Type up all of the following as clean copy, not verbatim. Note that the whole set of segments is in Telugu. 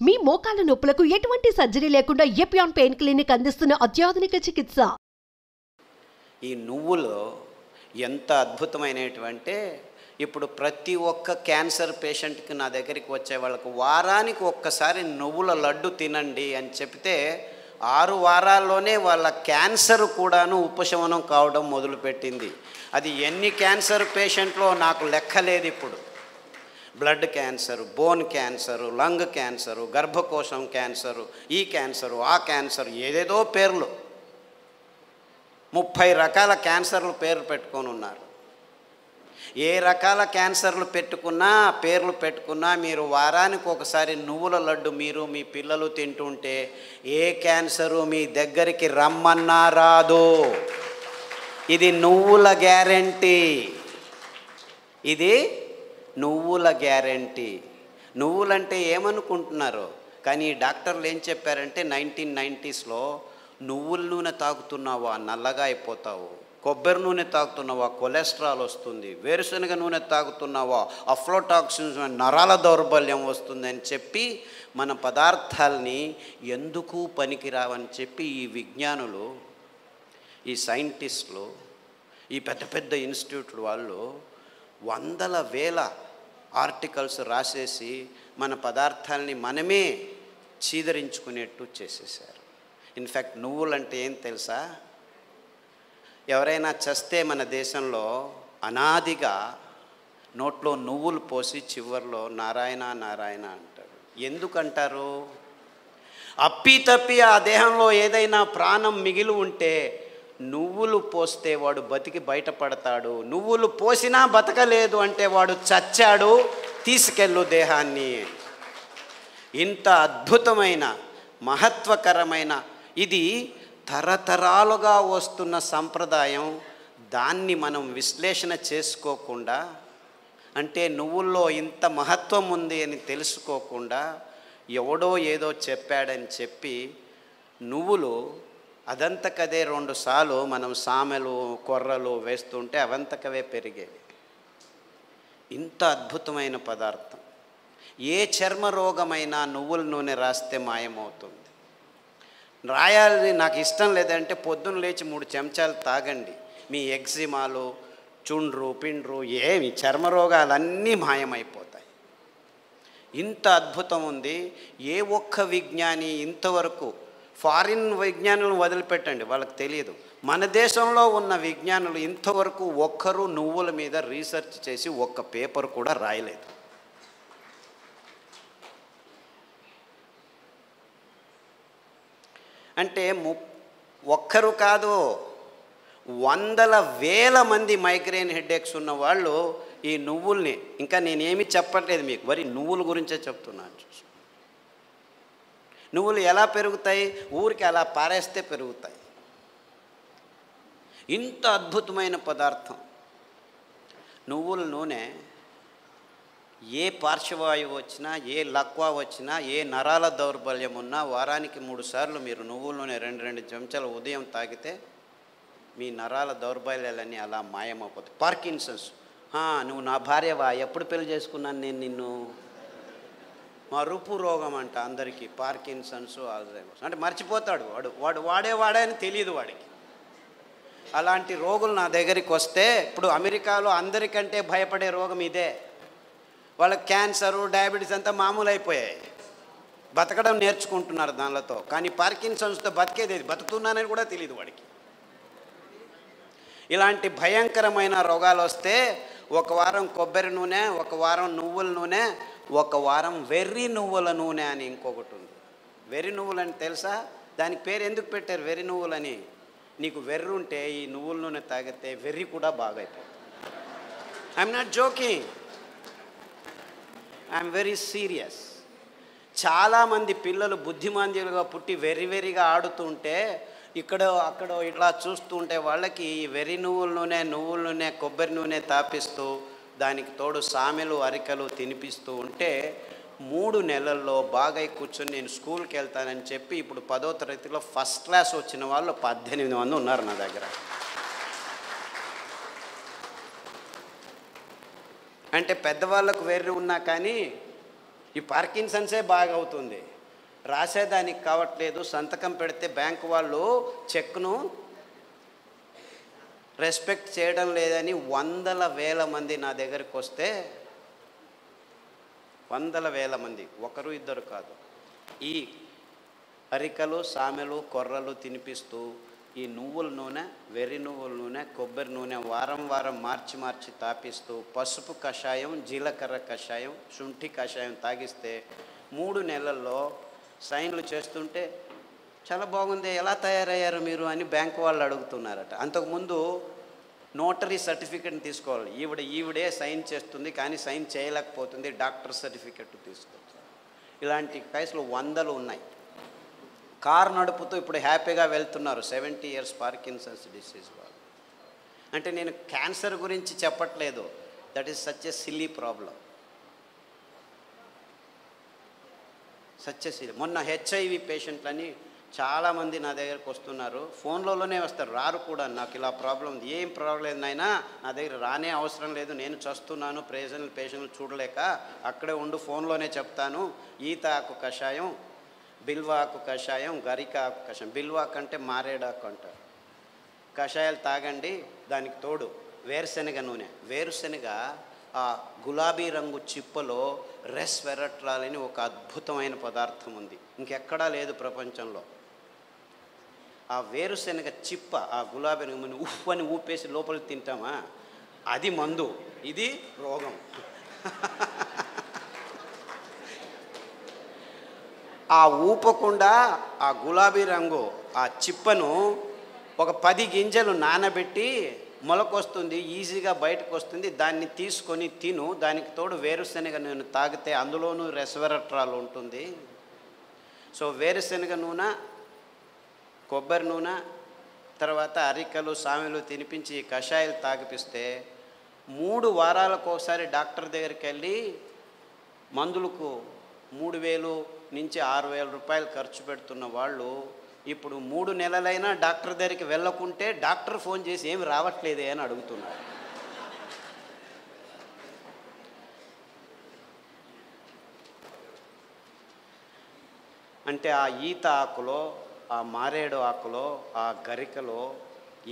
మీ మోకాల నొప్పులకు ఎటువంటి సర్జరీ లేకుండా ఎపియాన్ పెయిన్ క్లినిక్ అందిస్తున్న అత్యాధునిక చికిత్స. ఈ నువ్వులు ఎంత అద్భుతమైనటువంటి, ఇప్పుడు ప్రతి ఒక్క క్యాన్సర్ పేషెంట్కి నా దగ్గరికి వచ్చే వాళ్ళకు వారానికి ఒక్కసారి నువ్వుల లడ్డు తినండి అని చెప్తే 6 వారాల్లోనే వాళ్ళ క్యాన్సర్ కూడాను ఉపశమనం కావడం మొదలుపెట్టింది. అది ఎన్ని క్యాన్సర్ పేషెంట్లో నాకు లెక్కలేదు. ఇప్పుడు blood cancer, bone cancer, lung cancer, గర్భకోశం క్యాన్సరు, ఈ క్యాన్సరు, ఆ క్యాన్సరు, ఏదేదో పేర్లు 30 రకాల క్యాన్సర్లు పేర్లు పెట్టుకొని ఉన్నారు. ఏ రకాల క్యాన్సర్లు పెట్టుకున్నా, పేర్లు పెట్టుకున్నా, మీరు వారానికి ఒకసారి నువ్వుల లడ్డు మీరు మీ పిల్లలు తింటుంటే ఏ క్యాన్సరు మీ దగ్గరికి రమ్మన్నా రాదు. ఇది నువ్వుల గ్యారెంటీ. ఇది నువ్వుల గ్యారెంటీ. నువ్వులంటే ఏమనుకుంటున్నారు? కానీ డాక్టర్లు ఏం చెప్పారంటే 1990స్లో నువ్వుల నూనె తాగుతున్నావా నల్లగా అయిపోతావు, కొబ్బరి నూనె తాగుతున్నావా కొలెస్ట్రాల్ వస్తుంది, వేరుశనగ నూనె తాగుతున్నావా అఫ్లోటాక్సిన్స్ నరాల దౌర్బల్యం వస్తుంది అని చెప్పి మన పదార్థాలని ఎందుకు పనికిరావని చెప్పి ఈ విజ్ఞానులు, ఈ సైంటిస్టులు, ఈ పెద్ద పెద్ద ఇన్స్టిట్యూట్లు వాళ్ళు వందల వేల ఆర్టికల్స్ రాసేసి మన పదార్థాలని మనమే చీదరించుకునేట్టు చేసేసారు. ఇన్ఫ్యాక్ట్ నువ్వులంటే ఏం తెలుసా? ఎవరైనా చస్తే మన దేశంలో అనాదిగా నోట్లో నువ్వులు పోసి చివర్లో నారాయణ నారాయణ అంటారు. ఎందుకంటారు? అప్పి ఆ దేహంలో ఏదైనా ప్రాణం మిగిలి ఉంటే నువ్వులు పోస్తే వాడు బతికి బయటపడతాడు, నువ్వులు పోసినా బతకలేదు అంటే వాడు చచ్చాడు, తీసుకెళ్ళు దేహాన్ని. ఇంత అద్భుతమైన మహత్వకరమైన ఇది తరతరాలుగా వస్తున్న సంప్రదాయం. దాన్ని మనం విశ్లేషణ చేసుకోకుండా, అంటే నువ్వుల్లో ఇంత మహత్వం ఉంది అని తెలుసుకోకుండా ఎవడో ఏదో చెప్పాడని చెప్పి నువ్వులు అదంతకదే 2 సార్లు మనం సామెలు కొర్రలు వేస్తుంటే అవంతకవే పెరిగేవి. ఇంత అద్భుతమైన పదార్థం. ఏ చర్మ రోగమైనా నువ్వుల నూనె రాస్తే మాయమవుతుంది. రాయాలని నాకు ఇష్టం లేదంటే పొద్దున్న లేచి 3 చెంచాలు తాగండి, మీ ఎగ్జిమాలు, చుండ్రు, పిండ్రు, ఏమి చర్మ రోగాలన్నీ మాయమైపోతాయి. ఇంత అద్భుతం ఉంది. ఏ ఒక్క విజ్ఞాని ఇంతవరకు, ఫారిన్ విజ్ఞానులను వదిలిపెట్టండి, వాళ్ళకి తెలియదు, మన దేశంలో ఉన్న విజ్ఞానులు ఇంతవరకు ఒక్కరు నువ్వుల మీద రీసెర్చ్ చేసి ఒక్క పేపర్ కూడా రాయలేదు. అంటే ఒక్కరు కాదు, వందల వేల మంది మైగ్రేన్ హెడేక్స్ ఉన్న వాళ్ళు ఈ నువ్వుల్ని, ఇంకా నేనేమి చెప్పట్లేదు మీకు, మరి నువ్వుల గురించే చెప్తున్నాను. నువ్వులు ఎలా పెరుగుతాయి? ఊరికి అలా పారేస్తే పెరుగుతాయి. ఇంత అద్భుతమైన పదార్థం నువ్వుల నూనె. ఏ పార్శ్వవాయువు వచ్చినా, ఏ లక్వా వచ్చినా, ఏ నరాల దౌర్బల్యం ఉన్నా వారానికి 3 సార్లు మీరు నువ్వుల నూనె 2 చెంచాలు ఉదయం తాగితే మీ నరాల దౌర్బల్యాలన్నీ అలా మాయమైపోతాయి. పార్కిన్సన్స్, నువ్వు నా భార్యవా, ఎప్పుడు పెళ్లి చేసుకున్నాను నేను నిన్ను, మరుపు రోగం అంట అందరికీ, పార్కిన్సన్స్, ఆల్జైమర్స్ అంటే మర్చిపోతాడు వాడు వాడే అని తెలియదు వాడికి. అలాంటి రోగులు నా దగ్గరికి వస్తే, ఇప్పుడు అమెరికాలో అందరికంటే భయపడే రోగం ఇదే. వాళ్ళకి క్యాన్సరు, డయాబెటీస్ అంతా మామూలు అయిపోయాయి, బతకడం నేర్చుకుంటున్నారు దానితో. కానీ పార్కిన్సన్స్తో బతికేది, బతుకుతున్నానని కూడా తెలియదు వాడికి. ఇలాంటి భయంకరమైన రోగాలు వస్తే 1 వారం కొబ్బరి నూనె, 1 వారం నువ్వుల నూనె, 1 వారం వెర్రి నువ్వుల నూనె అని ఇంకొకటి ఉంది. వెర్రి నువ్వులని తెలుసా? దానికి పేరు ఎందుకు పెట్టారు వెర్రి నువ్వులని? నీకు వెర్రి ఉంటే ఈ నువ్వుల నూనె తాగితే వెర్రి కూడా బాగైపోతుంది. I'm not joking, I'm very serious. చాలామంది పిల్లలు బుద్ధిమాంద్యులుగా పుట్టి వెర్రిగా ఆడుతుంటే అక్కడ ఇట్లా చూస్తూ ఉంటే వాళ్ళకి ఈ వెర్రి నువ్వుల నూనె, కొబ్బరి నూనె తాపిస్తూ దానికి తోడు సామెలు అరికలు తినిపిస్తూ ఉంటే 3 నెలల్లో బాగా కూర్చొని నేను స్కూల్కి వెళ్తానని చెప్పి ఇప్పుడు 10వ తరగతిలో ఫస్ట్ క్లాస్ వచ్చిన వాళ్ళు 18 మంది ఉన్నారు నా దగ్గర. అంటే పెద్దవాళ్ళకు వెర్రి ఉన్నా కానీ ఈ పార్కిన్సన్సే బాగా అవుతుంది, రాసేదానికి కావట్లేదు. సంతకం పెడితే బ్యాంకు వాళ్ళు చెక్ను రెస్పెక్ట్ చేయడం లేదని వందల వేల మంది నా దగ్గరికి వస్తే, వందల వేల మంది, ఒకరు ఇద్దరు కాదు, ఈ అరికలు సామెలు కొర్రలు తినిపిస్తూ ఈ నువ్వుల నూనె, వెర్రి నువ్వుల నూనె, కొబ్బరి నూనె వారం వారం మార్చి మార్చి తాపిస్తూ పసుపు కషాయం, జీలకర్ర కషాయం, శుంఠి కషాయం తాగిస్తే 3 నెలల్లో సైన్లు చేస్తుంటే చాలా బాగుంది, ఎలా తయారయ్యారు మీరు అని బ్యాంకు వాళ్ళు అడుగుతున్నారట. అంతకుముందు నోటరీ సర్టిఫికెట్ని తీసుకోవాలి, ఈవిడే సైన్ చేస్తుంది కానీ సైన్ చేయలేకపోతుంది, డాక్టర్ సర్టిఫికెట్ తీసుకోవచ్చు. ఇలాంటి కేసులు వందలు ఉన్నాయి. కారు నడుపుతూ ఇప్పుడు హ్యాపీగా వెళ్తున్నారు 70 years పార్కిన్సన్స్ డిసీజ్ వాళ్ళు. అంటే నేను క్యాన్సర్ గురించి చెప్పట్లేదు, that is such a silly problem, such a silly. మొన్న HIV పేషెంట్లని చాలామంది నా దగ్గరకు వస్తున్నారు, ఫోన్లోనే వస్తారు, రారు కూడా. నాకు ఇలా ప్రాబ్లం ఉంది, ఏం ప్రాబ్లం నాయనా, నా దగ్గర రానే అవసరం లేదు, నేను చస్తున్నాను, పేషెంట్లు చూడలేక అక్కడే ఉండు, ఫోన్లోనే చెప్తాను. ఈత ఆకు కషాయం, బిల్వాకు కషాయం, గరిక ఆకు కషాయం, బిల్వాకు అంటే మారేడాకు అంటారు, కషాయాలు తాగండి. దానికి తోడు వేరుశెనగ నూనె, వేరుశెనగ ఆ గులాబీ రంగు చిప్పలో రెస్వెరట్రాల్ అని ఒక అద్భుతమైన పదార్థం ఉంది, ఇంకెక్కడా లేదు ప్రపంచంలో. ఆ వేరుశెనగ చిప్ప, ఆ గులాబీ రంగు ఉఫ్ అని ఊపేసి లోపలికి తింటామా, అది మందు, ఇది రోగం. ఆ ఊపకుండా ఆ గులాబీ రంగు ఆ చిప్పను ఒక 10 గింజలు నానబెట్టి మొలకొస్తుంది, ఈజీగా బయటకు వస్తుంది, దాన్ని తీసుకొని తిను. దానికి తోడు వేరుశెనగ నూనె తాగితే అందులోనూ రెస్వెరట్రాల్ ఉంటుంది. సో వేరుశెనగ నూనె, కొబ్బరి నూనె, తర్వాత అరికలు సామెలు తినిపించి కషాయాలు తాగిపిస్తే 3 వారాలకు ఒకసారి డాక్టర్ దగ్గరికి వెళ్ళి మందులకు 3,000 నుంచి 6,000 రూపాయలు ఖర్చు పెడుతున్న వాళ్ళు ఇప్పుడు 3 నెలలైనా డాక్టర్ దగ్గరికి వెళ్ళకుంటే డాక్టర్ ఫోన్ చేసి ఏమి రావట్లేదే అని అడుగుతున్నారు. అంటే ఆ ఈత ఆకులో, ఆ మారేడు ఆకులో, ఆ గరికలో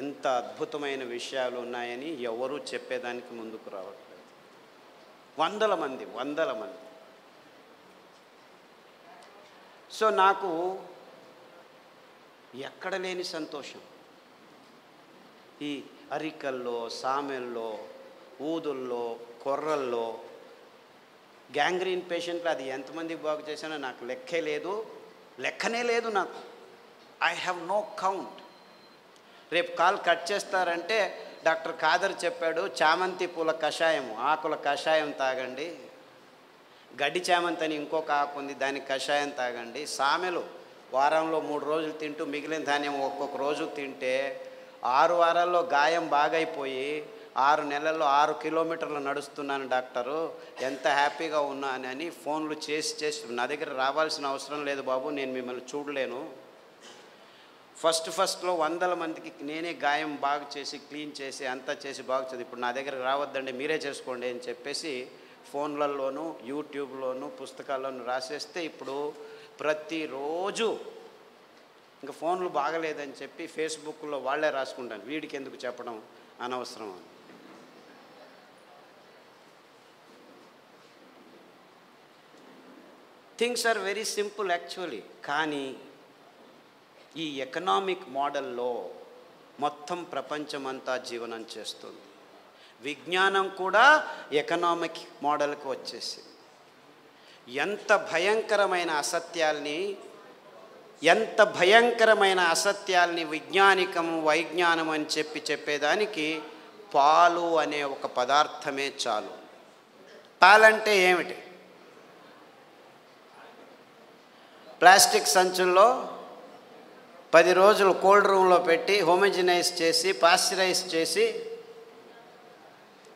ఎంత అద్భుతమైన విషయాలు ఉన్నాయని ఎవరూ చెప్పేదానికి ముందుకు రావట్లేదు. వందల మంది. సో నాకు ఎక్కడ లేని సంతోషం, ఈ అరికల్లో, సామెల్లో, ఊదుల్లో, కొర్రల్లో, గ్యాంగ్రీన్ పేషెంట్లు అది ఎంతమందికి బాగు చేశానో నాకు లెక్కనే లేదు నాకు. I have no count. రేపు కాల్ కట్ చేస్తారంటే డాక్టర్ ఖాదర్ చెప్పాడు, చామంతి పూల కషాయం, ఆకుల కషాయం తాగండి, గడ్డి చామంతి అని ఇంకొక ఆకు ఉంది, దానికి కషాయం తాగండి, సామెలు వారంలో 3 రోజులు తింటూ మిగిలిన ధాన్యం ఒక్కొక్క రోజు తింటే 6 వారాల్లో గాయం బాగైపోయి 6 నెలల్లో 6 కిలోమీటర్లు నడుస్తున్నాను డాక్టరు, ఎంత హ్యాపీగా ఉన్నానని ఫోన్లు చేసి నా దగ్గర రావాల్సిన అవసరం లేదు బాబు, నేను మిమ్మల్ని చూడలేను. ఫస్ట్లో 100 మందికి నేనే గాయం బాగు చేసి క్లీన్ చేసి అంతా చేసి బాగు చేసి, ఇప్పుడు నా దగ్గర రావద్దండి మీరే చేసుకోండి అని చెప్పేసి ఫోన్లలోనూ యూట్యూబ్లోనూ పుస్తకాల్లోనూ రాసేస్తే ఇప్పుడు ప్రతిరోజు ఇంకా ఫోన్లు బాగలేదని చెప్పి ఫేస్బుక్లో వాళ్ళే రాసుకుంటాను, వీడికి ఎందుకు చెప్పడం అనవసరం అని. Things are very simple actually. కానీ ఈ ఎకనామిక్ మోడల్లో మొత్తం ప్రపంచమంతా జీవనం చేస్తుంది. విజ్ఞానం కూడా ఎకనామిక్ మోడల్కి వచ్చేసింది. ఎంత భయంకరమైన అసత్యాల్ని వైజ్ఞానం అని చెప్పేదానికి పాలు అనే ఒక పదార్థమే చాలు. పాలంటే ఏమిటి? ప్లాస్టిక్ సంచుల్లో 10 రోజులు కోల్డ్ రూమ్లో పెట్టి హోమోజినైజ్ చేసి పాస్చరైజ్ చేసి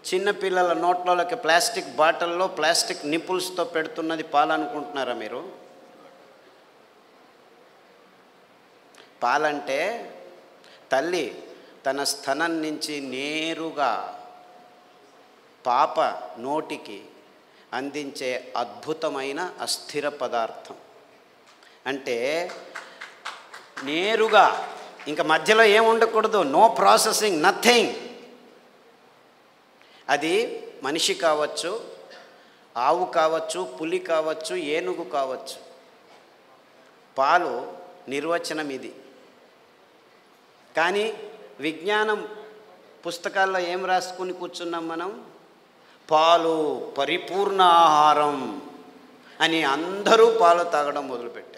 చిన్నపిల్లల నోట్లలోకి ప్లాస్టిక్ బాటిల్లో ప్లాస్టిక్ నిపుల్స్తో పెడుతున్నది పాలనుకుంటున్నారా మీరు? పాలంటే తల్లి తన స్తనం నుంచి నేరుగా పాప నోటికి అందించే అద్భుతమైన అస్థిర పదార్థం. అంటే నేరుగా ఇంకా మధ్యలో ఏం ఉండకూడదు, నో ప్రాసెసింగ్, నథింగ్. అది మనిషి కావచ్చు, ఆవు కావచ్చు, పులి కావచ్చు, ఏనుగు కావచ్చు. పాలు నిర్వచనం ఇది. కానీ విజ్ఞానం పుస్తకాల్లో ఏం రాసుకుని కూర్చున్నాం మనం? పాలు పరిపూర్ణ ఆహారం అని అందరూ పాలు తాగడం మొదలుపెట్టారు.